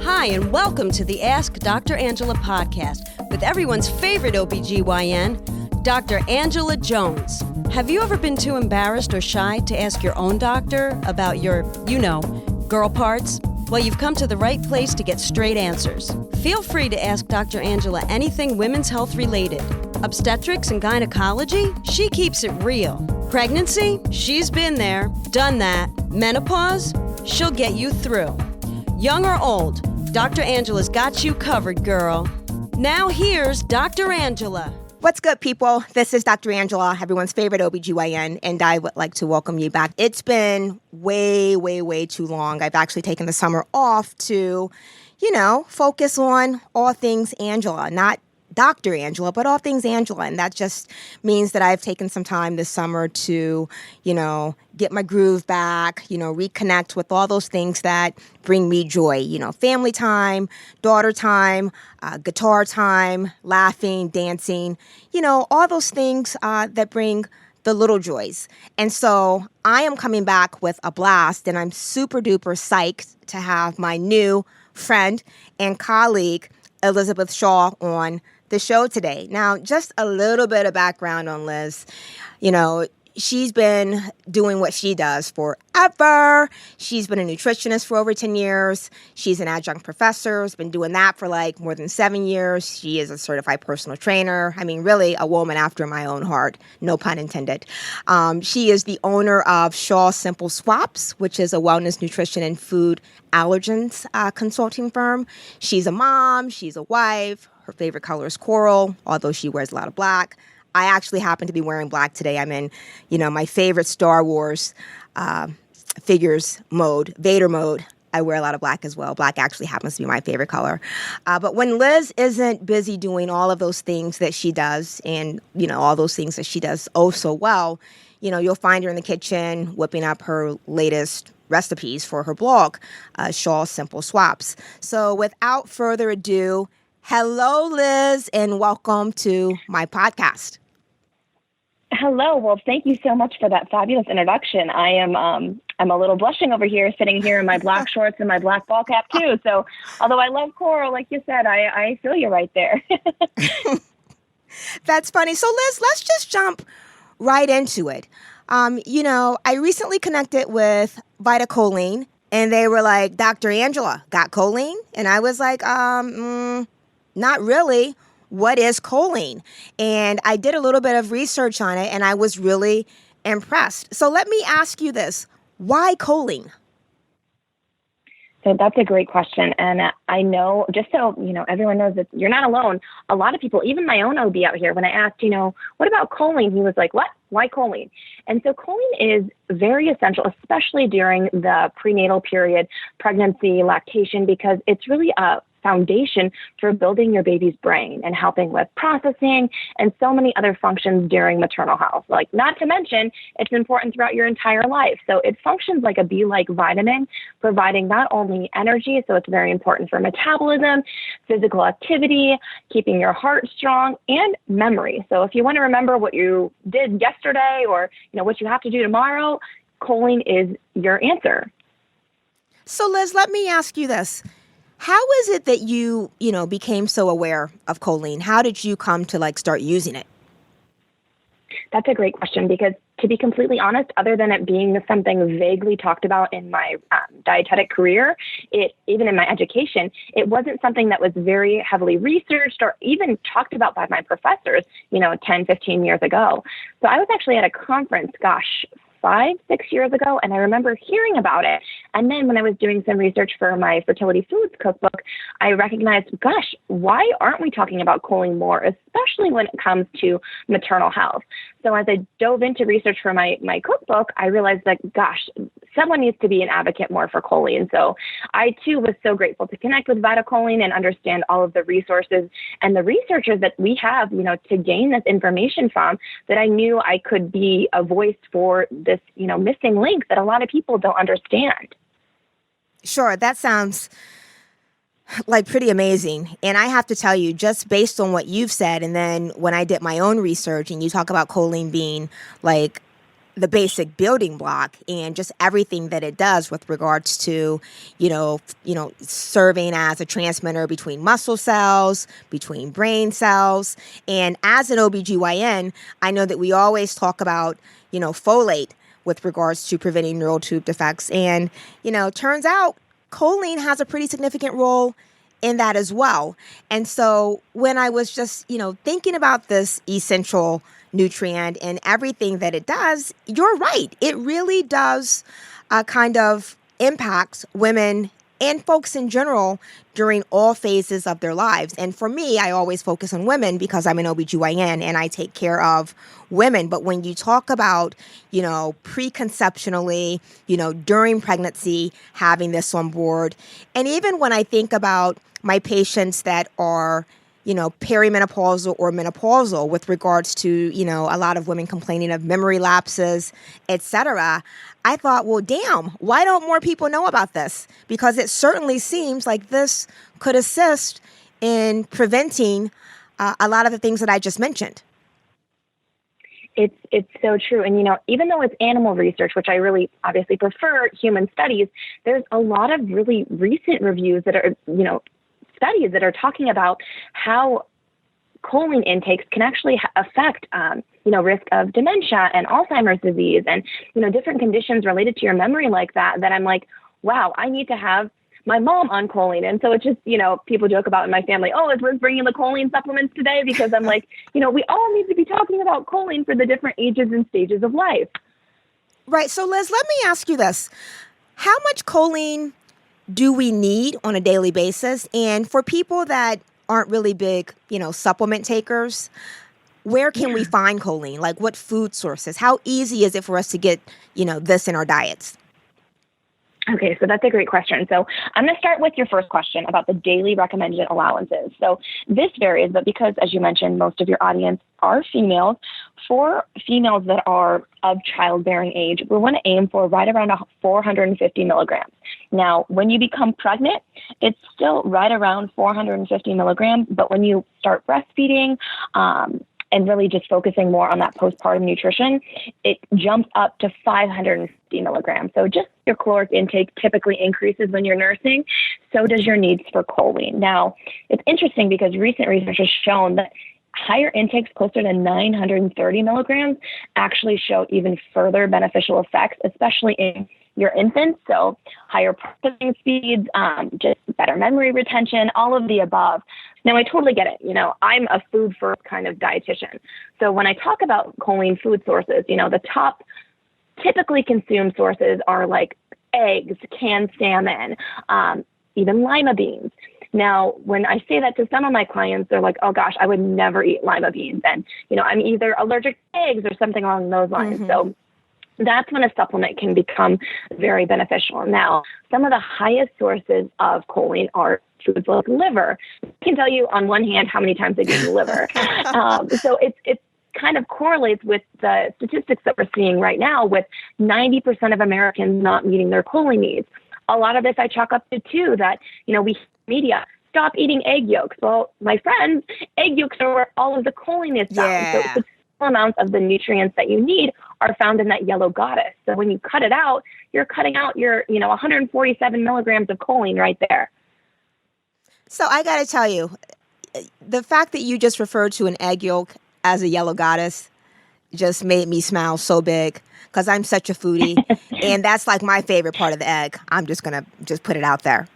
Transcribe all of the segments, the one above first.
Hi, and welcome to the Ask Dr. Angela podcast with everyone's favorite OBGYN, Dr. Angela Jones. Have you ever been too embarrassed or shy to ask your own doctor about your, girl parts? Well, you've come to the right place to get straight answers. Feel free to ask Dr. Angela anything women's health related. Obstetrics and gynecology? She keeps it real. Pregnancy? She's been there, done that. Menopause? She'll get you through. Young or old, Dr. Angela's got you covered, girl. Now here's Dr. Angela. What's good, people? This is Dr. Angela, everyone's favorite OBGYN, and I would like to welcome you back. It's been way too long. I've actually taken the summer off to, focus on all things Angela, not Dr. Angela, but all things Angela. And that just means that I've taken some time this summer to, get my groove back, reconnect with all those things that bring me joy, family time, daughter time, guitar time, laughing, dancing, all those things that bring the little joys. And so I am coming back with a blast, and I'm super duper psyched to have my new friend and colleague, Elizabeth Shaw, on the show today. Now, just a little bit of background on Liz. She's been doing what she does forever. She's been a nutritionist for over 10 years. She's an adjunct professor, has been doing that for more than 7 years. She is a certified personal trainer. I mean, really a woman after my own heart, no pun intended. She is the owner of Shaw Simple Swaps, which is a wellness, nutrition, and food allergens consulting firm. She's a mom. She's a wife. Her favorite color is coral, although she wears a lot of black. I actually happen to be wearing black today. I'm in, my favorite Star Wars figures mode, Vader mode. I wear a lot of black as well. Black actually happens to be my favorite color. But when Liz isn't busy doing all of those things that she does and, all those things that she does oh so well, you'll find her in the kitchen whipping up her latest recipes for her blog, Shaw Simple Swaps. So without further ado, hello, Liz, and welcome to my podcast. Hello. Well, thank you so much for that fabulous introduction. I'm a little blushing over here, sitting here in my black shorts and my black ball cap too. So, although I love coral, like you said, I feel you right there. That's funny. So, Liz, let's just jump right into it. I recently connected with Choline, and they were like, "Dr. Angela, got choline?" And I was like, not really. What is choline? And I did a little bit of research on it, and I was really impressed. So let me ask you this. Why choline? So that's a great question. And I know, just so, everyone knows that you're not alone. A lot of people, even my own OB out here, when I asked, what about choline? He was like, what? Why choline? And so choline is very essential, especially during the prenatal period, pregnancy, lactation, because it's really a foundation for building your baby's brain and helping with processing and so many other functions during maternal health. Like, not to mention, it's important throughout your entire life. So it functions like a B-like vitamin, providing not only energy, so it's very important for metabolism, physical activity, keeping your heart strong, and memory. So if you want to remember what you did yesterday or, what you have to do tomorrow, choline is your answer. So Liz, let me ask you this. How is it that you, became so aware of choline? How did you come to start using it? That's a great question, because to be completely honest, other than it being something vaguely talked about in my dietetic career, even in my education, it wasn't something that was very heavily researched or even talked about by my professors, 10, 15 years ago. So I was actually at a conference, 5-6 years ago, and I remember hearing about it. And then when I was doing some research for my fertility foods cookbook, I recognized, why aren't we talking about choline more, especially when it comes to maternal health? So as I dove into research for my cookbook, I realized that, someone needs to be an advocate more for choline. So I too was so grateful to connect with VitaCholine and understand all of the resources and the researchers that we have, to gain this information from, that I knew I could be a voice for this, missing link that a lot of people don't understand. Sure. That sounds pretty amazing. And I have to tell you, just based on what you've said, and then when I did my own research and you talk about choline being the basic building block and just everything that it does with regards to, serving as a transmitter between muscle cells, between brain cells. And as an OBGYN, I know that we always talk about, folate with regards to preventing neural tube defects. And, turns out choline has a pretty significant role in that as well. And so when I was just, thinking about this essential nutrient and everything that it does, you're right. It really does kind of impact women and folks in general during all phases of their lives. And for me, I always focus on women because I'm an OBGYN and I take care of women. But when you talk about, preconceptionally, during pregnancy, having this on board, and even when I think about my patients that are perimenopausal or menopausal with regards to, a lot of women complaining of memory lapses, etc. I thought, well, damn, why don't more people know about this? Because it certainly seems like this could assist in preventing a lot of the things that I just mentioned. It's so true. And, even though it's animal research, which I really obviously prefer human studies, there's a lot of really recent reviews that are, studies that are talking about how choline intakes can actually affect, risk of dementia and Alzheimer's disease and, different conditions related to your memory like that I'm like, wow, I need to have my mom on choline. And so it's just, people joke about in my family, oh, is Liz bringing the choline supplements today? Because I'm like, we all need to be talking about choline for the different ages and stages of life. Right. So Liz, let me ask you this. How much choline do we need on a daily basis? And for people that aren't really big, supplement takers, where can we find choline? Like what food sources? How easy is it for us to get, this in our diets? Okay, so that's a great question. So I'm going to start with your first question about the daily recommended allowances. So this varies, but because, as you mentioned, most of your audience are females, for females that are of childbearing age, we want to aim for right around 450 milligrams. Now, when you become pregnant, it's still right around 450 milligrams, but when you start breastfeeding, and really just focusing more on that postpartum nutrition, it jumps up to 550 milligrams. So just your caloric intake typically increases when you're nursing. So does your needs for choline. Now, it's interesting because recent research has shown that higher intakes closer to 930 milligrams actually show even further beneficial effects, especially in your infants. So higher processing speeds, just better memory retention, all of the above. Now, I totally get it. I'm a food first kind of dietitian. So when I talk about choline food sources, the top typically consumed sources are like eggs, canned salmon, even lima beans. Now, when I say that to some of my clients, they're like, oh gosh, I would never eat lima beans. And, I'm either allergic to eggs or something along those lines. Mm-hmm. So that's when a supplement can become very beneficial. Now, some of the highest sources of choline are foods like liver. I can tell you on one hand how many times I eat liver. So it kind of correlates with the statistics that we're seeing right now with 90% of Americans not meeting their choline needs. A lot of this I chalk up to too, that, we media, stop eating egg yolks. Well, my friends, egg yolks are where all of the choline is found. Yeah. So small amounts of the nutrients that you need are found in that yellow goddess. So when you cut it out, you're cutting out your, 147 milligrams of choline right there. So I got to tell you, the fact that you just referred to an egg yolk as a yellow goddess just made me smile so big because I'm such a foodie. And that's like my favorite part of the egg. I'm just going to just put it out there.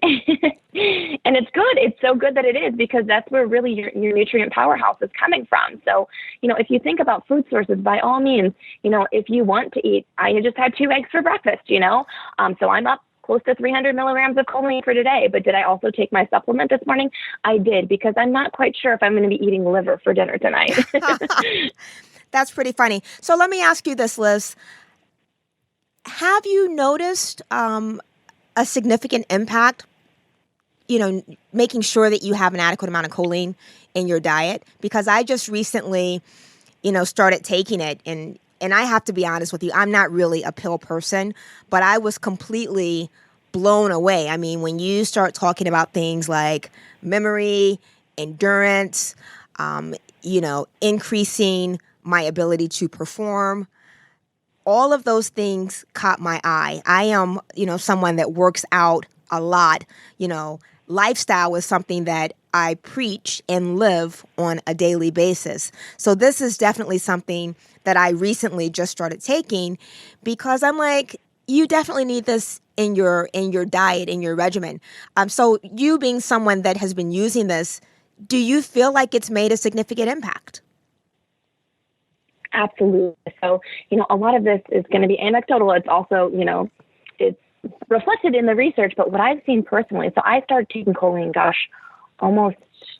And it's good. It's so good that it is, because that's where really your nutrient powerhouse is coming from. So, if you think about food sources, by all means, if you want to eat, I just had 2 eggs for breakfast, so I'm up close to 300 milligrams of choline for today. But did I also take my supplement this morning? I did, because I'm not quite sure if I'm going to be eating liver for dinner tonight. That's pretty funny. So let me ask you this, Liz. Have you noticed a significant impact, making sure that you have an adequate amount of choline in your diet? Because I just recently, started taking it, and I have to be honest with you, I'm not really a pill person, but I was completely blown away. I mean, when you start talking about things like memory, endurance, increasing my ability to perform, all of those things caught my eye. I am, someone that works out a lot. Lifestyle is something that I preach and live on a daily basis. So this is definitely something that I recently just started taking because I'm like, you definitely need this in your diet, in your regimen. So you being someone that has been using this, do you feel like it's made a significant impact? Absolutely. So, a lot of this is going to be anecdotal. It's also, it's reflected in the research, but what I've seen personally, so I started taking choline, almost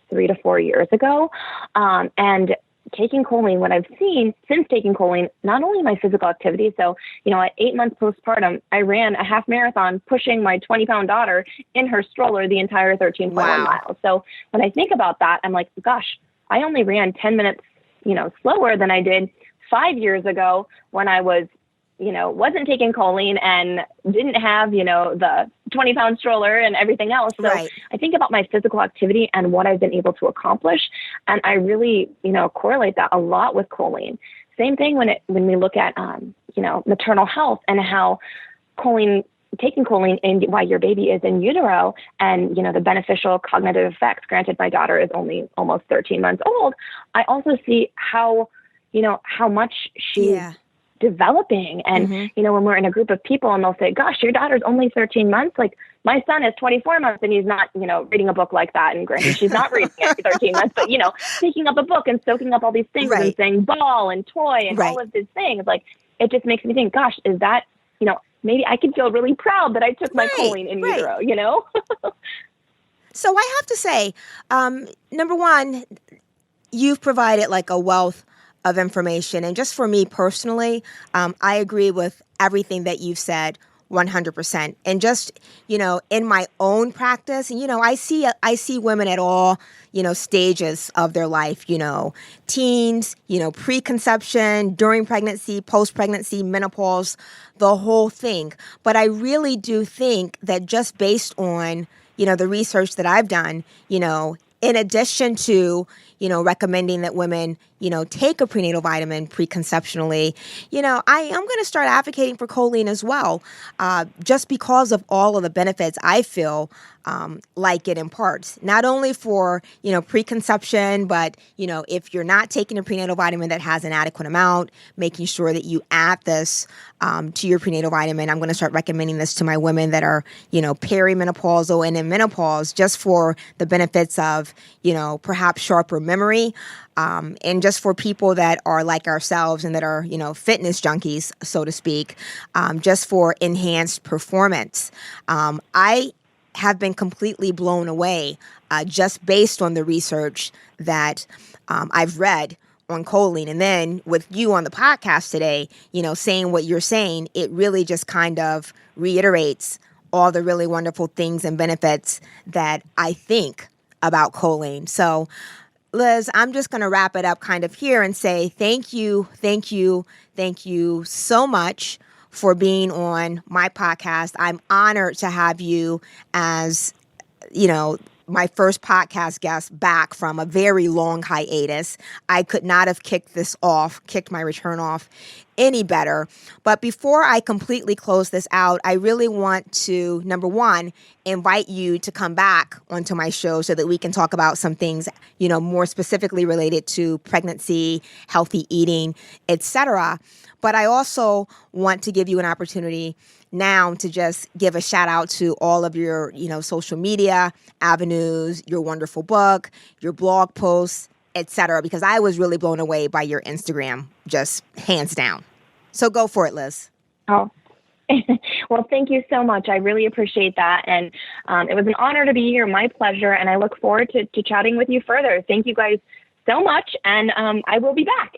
3 to 4 years ago. And taking choline, what I've seen since taking choline, not only my physical activity, so, at 8 months postpartum, I ran a half marathon pushing my 20-pound daughter in her stroller the entire 13.1 miles. So when I think about that, I'm like, gosh, I only ran 10 minutes, slower than I did 5 years ago when I was, wasn't taking choline and didn't have, the 20-pound stroller and everything else. So right. I think about my physical activity and what I've been able to accomplish. And I really, correlate that a lot with choline. Same thing when we look at, maternal health and how taking choline and why your baby is in utero and, the beneficial cognitive effects. Granted, my daughter is only almost 13 months old. I also see how much she's developing. And, when we're in a group of people and they'll say, gosh, your daughter's only 13 months. Like my son is 24 months and he's not, reading a book like that. And granted, she's not reading it at 13 months, but, picking up a book and soaking up all these things and saying ball and toy and all of these things. Like, it just makes me think, gosh, is that, maybe I could feel really proud that I took my choline in utero, So I have to say, number one, you've provided like a wealth of information. And just for me personally, I agree with everything that you've said 100%. And just, in my own practice, and, I see women at all, stages of their life, teens, preconception, during pregnancy, post-pregnancy, menopause, the whole thing. But I really do think that just based on, the research that I've done, in addition to, recommending that women, take a prenatal vitamin preconceptionally, I am going to start advocating for choline as well, just because of all of the benefits I feel like it imparts, not only for, preconception, but, if you're not taking a prenatal vitamin that has an adequate amount, making sure that you add this to your prenatal vitamin. I'm going to start recommending this to my women that are, perimenopausal and in menopause, just for the benefits of, perhaps sharper memory, and just for people that are like ourselves and that are, fitness junkies, so to speak, just for enhanced performance. I have been completely blown away just based on the research that I've read on choline. And then with you on the podcast today, saying what you're saying, it really just kind of reiterates all the really wonderful things and benefits that I think about choline. So, Liz, I'm just going to wrap it up kind of here and say thank you so much for being on my podcast. I'm honored to have you as, my first podcast guest back from a very long hiatus. I could not have kicked my return off any better. But before I completely close this out, I really want to, number one, invite you to come back onto my show so that we can talk about some things, more specifically related to pregnancy, healthy eating, etc. But I also want to give you an opportunity now to just give a shout out to all of your, social media avenues, your wonderful book, your blog posts, etc. Because I was really blown away by your Instagram, just hands down. So go for it, Liz. Oh, well, thank you so much. I really appreciate that. And it was an honor to be here. My pleasure. And I look forward to chatting with you further. Thank you guys so much. And I will be back.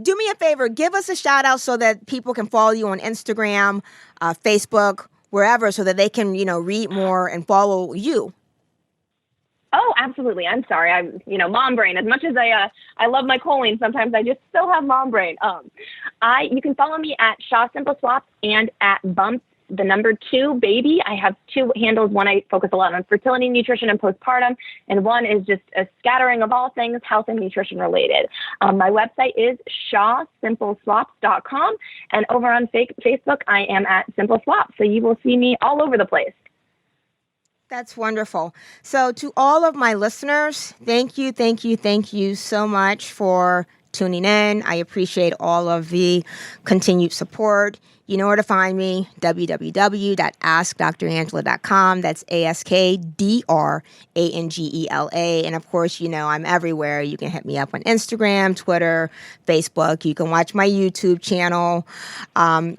Do me a favor, give us a shout out so that people can follow you on Instagram, Facebook, wherever, so that they can, read more and follow you. Oh, absolutely. I'm sorry. I'm, mom brain. As much as I love my choline, sometimes I just still have mom brain. You can follow me at Shaw Simple Swaps and at Bumps the number 2 baby. I have 2 handles. One, I focus a lot on fertility, nutrition, and postpartum. And one is just a scattering of all things health and nutrition related. My website is shawsimpleswaps.com. And over on Facebook, I am at Simple Swap. So you will see me all over the place. That's wonderful. So to all of my listeners, thank you so much for tuning in. I appreciate all of the continued support. You know where to find me, www.askdrangela.com. That's AskDrangela. And of course, you know, I'm everywhere. You can hit me up on Instagram, Twitter, Facebook. You can watch my YouTube channel. I'm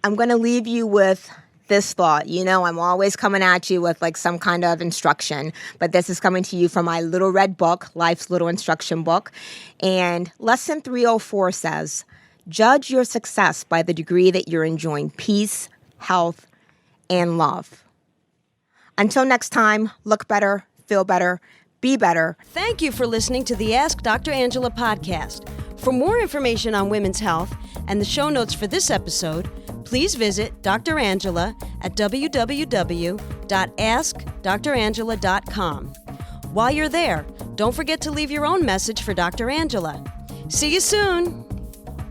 going to leave you with this thought. You know, I'm always coming at you with like some kind of instruction, but this is coming to you from my little red book, Life's Little Instruction Book. And lesson 304 says, judge your success by the degree that you're enjoying peace, health, and love. Until next time, look better, feel better, be better. Thank you for listening to the Ask Dr. Angela podcast. For more information on women's health and the show notes for this episode, please visit Dr. Angela at www.askdrangela.com. While you're there, don't forget to leave your own message for Dr. Angela. See you soon!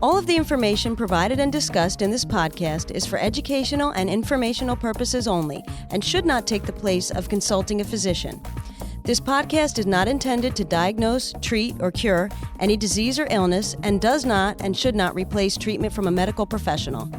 All of the information provided and discussed in this podcast is for educational and informational purposes only and should not take the place of consulting a physician. This podcast is not intended to diagnose, treat, or cure any disease or illness and does not and should not replace treatment from a medical professional.